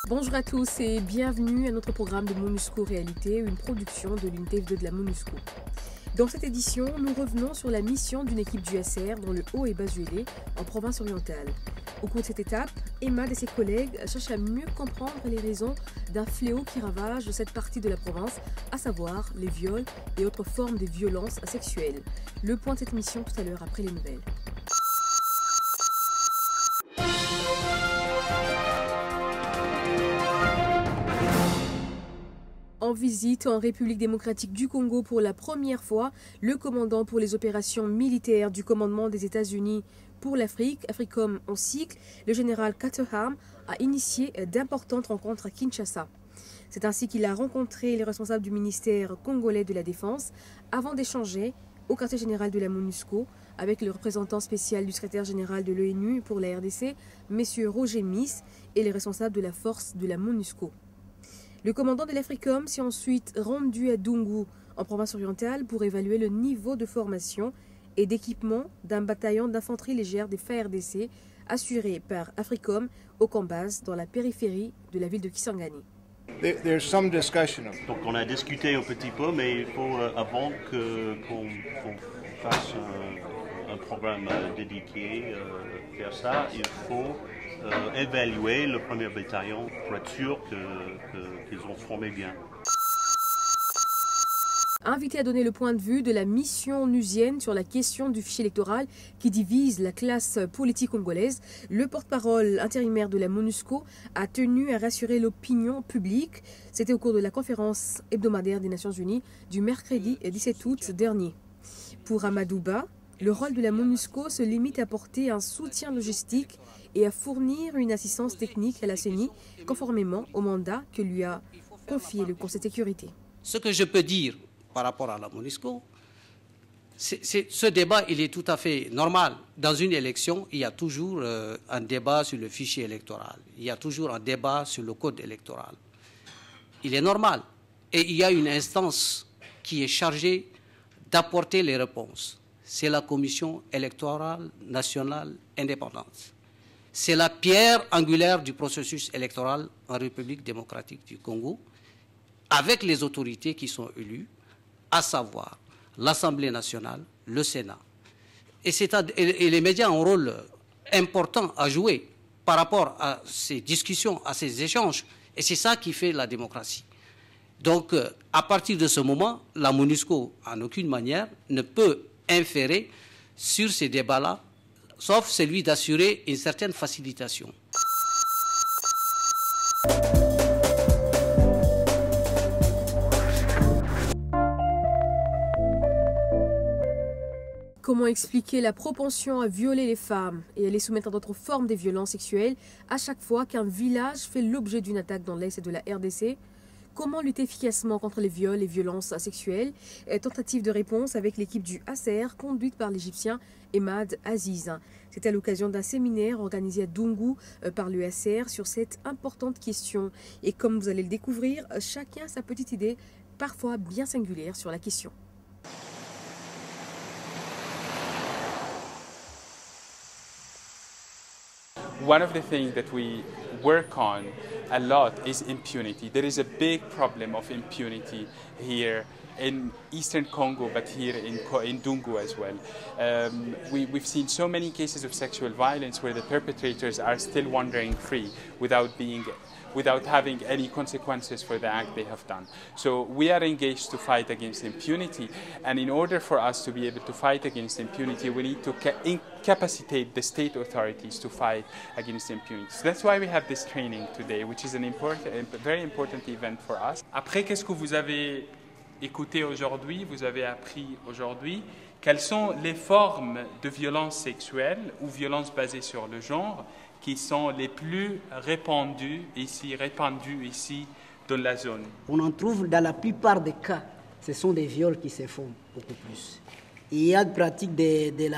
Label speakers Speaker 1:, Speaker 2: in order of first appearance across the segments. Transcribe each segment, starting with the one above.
Speaker 1: Bonjour à tous et bienvenue à notre programme de MONUSCO Réalité, une production de l'unité 2 de la MONUSCO. Dans cette édition, nous revenons sur la mission d'une équipe du SR dans le Haut et Bas-Uélé, en province orientale. Au cours de cette étape, Emad et ses collègues cherchent à mieux comprendre les raisons d'un fléau qui ravage cette partie de la province, à savoir les viols et autres formes de violences sexuelles. Le point de cette mission tout à l'heure après les nouvelles. En visite en République démocratique du Congo pour la première fois, le commandant pour les opérations militaires du commandement des États-Unis pour l'Afrique, AFRICOM en cycle, le général Caterham, a initié d'importantes rencontres à Kinshasa. C'est ainsi qu'il a rencontré les responsables du ministère congolais de la Défense avant d'échanger au quartier général de la MONUSCO avec le représentant spécial du secrétaire général de l'ONU pour la RDC, M. Roger Miss, et les responsables de la force de la MONUSCO. Le commandant de l'AFRICOM s'est ensuite rendu à Dungu, en province orientale, pour évaluer le niveau de formation et d'équipement d'un bataillon d'infanterie légère des FARDC assuré par AFRICOM au camp base dans la périphérie de la ville de Kisangani.
Speaker 2: Donc on a discuté un petit peu, mais il faut avant qu'on fasse un programme dédié vers ça, il faut évaluer le premier bataillon pour être sûr qu'ils ont formé bien.
Speaker 1: Invité à donner le point de vue de la mission onusienne sur la question du fichier électoral qui divise la classe politique congolaise, le porte-parole intérimaire de la MONUSCO a tenu à rassurer l'opinion publique. C'était au cours de la conférence hebdomadaire des Nations Unies du mercredi 17 août dernier. Pour Amadouba, le rôle de la MONUSCO se limite à apporter un soutien logistique et à fournir une assistance technique à la CENI, conformément au mandat que lui a confié le Conseil de sécurité.
Speaker 3: Ce que je peux dire par rapport à la MONUSCO, ce débat, il est tout à fait normal. Dans une élection, il y a toujours un débat sur le fichier électoral. Il y a toujours un débat sur le code électoral. Il est normal. Et il y a une instance qui est chargée d'apporter les réponses. C'est la Commission électorale nationale indépendante. C'est la pierre angulaire du processus électoral en République démocratique du Congo, avec les autorités qui sont élues, à savoir l'Assemblée nationale, le Sénat. Et les médias ont un rôle important à jouer par rapport à ces discussions, à ces échanges. Et c'est ça qui fait la démocratie. Donc, à partir de ce moment, la MONUSCO, en aucune manière, ne peut inférer sur ces débats-là, sauf celui d'assurer une certaine facilitation.
Speaker 1: Comment expliquer la propension à violer les femmes et à les soumettre à d'autres formes de violences sexuelles à chaque fois qu'un village fait l'objet d'une attaque dans l'Est de la RDC? Comment lutter efficacement contre les viols et violences sexuelles? Tentative de réponse avec l'équipe du ACR conduite par l'Égyptien Emad Aziz. C'était à l'occasion d'un séminaire organisé à Dungu par le ACR sur cette importante question. Et comme vous allez le découvrir, chacun a sa petite idée, parfois bien singulière, sur la question.
Speaker 4: One of the things that we work on a lot is impunity. There is a big problem of impunity here in Eastern Congo, but here in Dungu as well. We've seen so many cases of sexual violence where the perpetrators are still wandering free without having any consequences for the act they have done. So we are engaged to fight against impunity, and in order for us to be able to fight against impunity, we need to incapacitate the state authorities to fight against impunity. So that's why we have this training today, which is a very important event for us. Après, qu'est-ce que vous avez écouté aujourd'hui, vous avez appris aujourd'hui? Quelles sont les formes de violence sexuelle ou violence basée sur le genre qui sont les plus répandues ici dans la zone?
Speaker 5: On en trouve dans la plupart des cas, ce sont des viols qui se font beaucoup plus. Il y a une pratique de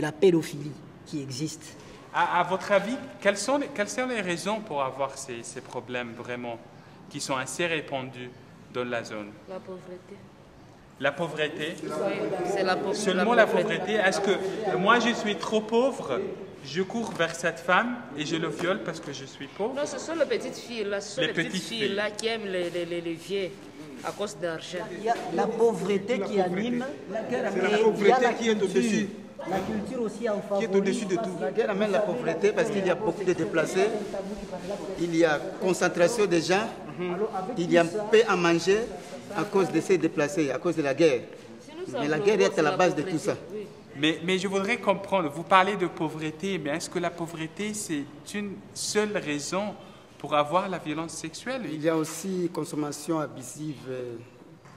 Speaker 5: la pédophilie qui existe.
Speaker 4: À votre avis, quelles sont les raisons pour avoir ces problèmes vraiment qui sont assez répandus dans la zone?
Speaker 6: La pauvreté.
Speaker 4: La pauvreté?
Speaker 6: Oui, c'est
Speaker 4: Seulement la pauvreté. Est-ce que moi je suis trop pauvre, je cours vers cette femme et je le viole parce que je suis pauvre?
Speaker 6: Non, ce sont les petites filles là, ce sont les petites filles là qui aiment les vieux à cause d'argent.
Speaker 5: Il y a la pauvreté qui anime,
Speaker 7: C'est la pauvreté qui est au-dessus.
Speaker 5: La culture aussi en favori.
Speaker 7: Qui est au-dessus de tout.
Speaker 8: La guerre amène la pauvreté parce qu'il y a beaucoup de déplacés, il y a concentration des gens, il y a peu à manger à cause de ces déplacés, à cause de la guerre. Mais la guerre est à la base de tout ça.
Speaker 4: Mais je voudrais comprendre, vous parlez de pauvreté, mais est-ce que la pauvreté c'est une seule raison pour avoir la violence sexuelle?
Speaker 8: Il y a aussi consommation abusive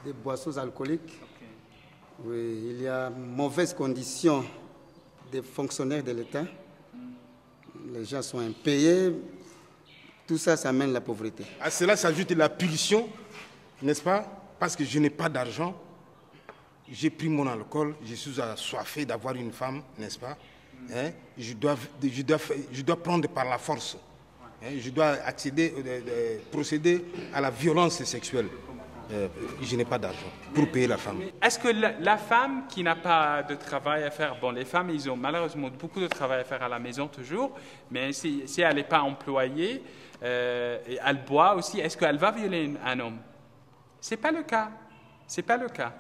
Speaker 8: des boissons alcooliques. Oui, il y a mauvaises conditions des fonctionnaires de l'État. Les gens sont impayés. Tout ça, ça amène la pauvreté.
Speaker 7: À cela s'ajoute la pulsion, n'est-ce pas? Parce que je n'ai pas d'argent. J'ai pris mon alcool, je suis assoiffé d'avoir une femme, n'est-ce pas? Hein? Je dois prendre par la force. Hein? Je dois procéder à la violence sexuelle. Je n'ai pas d'argent pour payer la femme.
Speaker 4: Est-ce que la femme qui n'a pas de travail à faire, bon, les femmes, ils ont malheureusement beaucoup de travail à faire à la maison toujours, mais si elle n'est pas employée, et elle boit aussi, est-ce qu'elle va violer un homme? Ce n'est pas le cas. C'est pas le cas.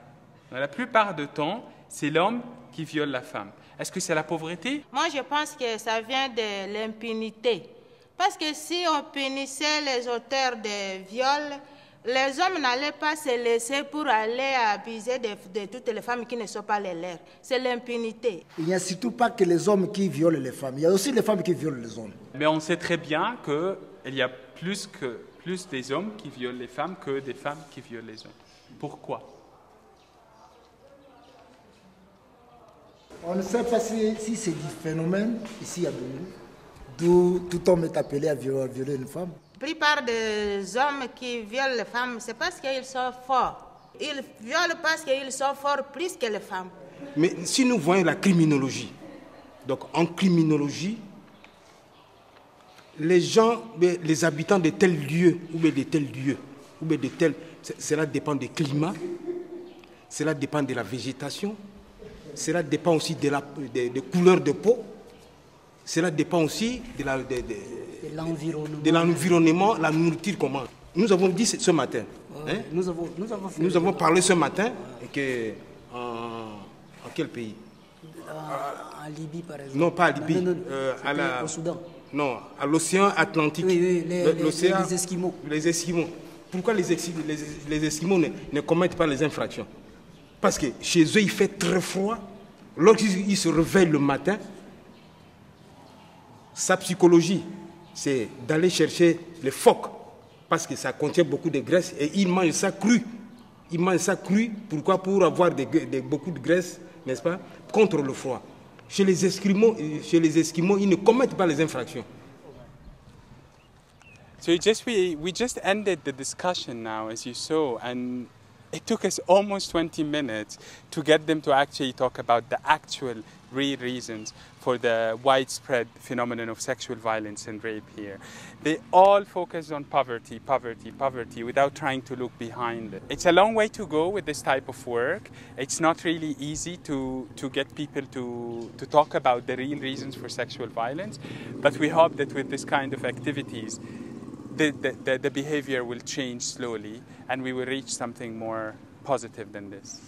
Speaker 4: Dans la plupart du temps, c'est l'homme qui viole la femme. Est-ce que c'est la pauvreté?
Speaker 9: Moi, je pense que ça vient de l'impunité. Parce que si on punissait les auteurs de viols, les hommes n'allaient pas se laisser pour aller abuser de toutes les femmes qui ne sont pas les leurs. C'est l'impunité.
Speaker 10: Il n'y a surtout pas que les hommes qui violent les femmes. Il y a aussi les femmes qui violent les hommes.
Speaker 4: Mais on sait très bien qu'il y a plus des hommes qui violent les femmes que des femmes qui violent les hommes. Pourquoi?
Speaker 10: On ne sait pas si c'est du phénomène ici à Doumou, d'où tout homme est appelé à violer une femme.
Speaker 9: La plupart des hommes qui violent les femmes, c'est parce qu'ils sont forts. Ils violent parce qu'ils sont forts plus que les femmes.
Speaker 7: Mais si nous voyons la criminologie, donc en criminologie, les gens, les habitants de tel lieu, ou bien de tel lieu, ou bien de tel, cela dépend du climat, cela dépend de la végétation, cela dépend aussi des couleurs de peau, cela dépend aussi de l'environnement, la nourriture qu'on mange. Nous avons dit ce matin, hein, nous avons parlé ce matin que en quel pays?
Speaker 5: En Libye, par exemple.
Speaker 7: Non, pas à Libye.
Speaker 5: Au Soudan.
Speaker 7: Non, à l'océan Atlantique.
Speaker 5: Oui, les Esquimaux.
Speaker 7: Les Esquimaux. Pourquoi les Esquimaux ne commettent pas les infractions? Parce que chez eux, il fait très froid. Lorsqu'ils se réveillent le matin, sa psychologie, c'est d'aller chercher les phoques, parce que ça contient beaucoup de graisse, et ils mangent ça cru. Ils mangent ça cru, pourquoi? Pour avoir beaucoup de graisse, n'est-ce pas, contre le froid. Chez les Esquimaux, ils ne commettent pas les infractions.
Speaker 4: So we just ended the discussion now, as you saw, and it took us almost 20 minutes to get them to actually talk about the actual real reasons for the widespread phenomenon of sexual violence and rape here. They all focus on poverty, poverty, poverty, without trying to look behind it. It's a long way to go with this type of work. It's not really easy to get people to talk about the real reasons for sexual violence, but we hope that with this kind of activities, the behavior will change slowly and we will reach something more positive than this.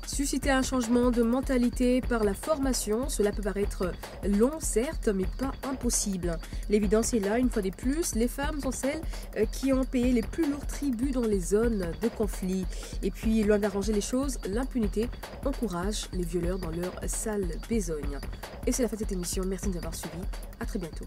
Speaker 1: Susciter un changement de mentalité par la formation, cela peut paraître long certes, mais pas impossible. L'évidence est là, une fois de plus, les femmes sont celles qui ont payé les plus lourds tributs dans les zones de conflit. Et puis, loin d'arranger les choses, l'impunité encourage les violeurs dans leur sale besogne. Et c'est la fin de cette émission, merci de nous avoir suivis, à très bientôt.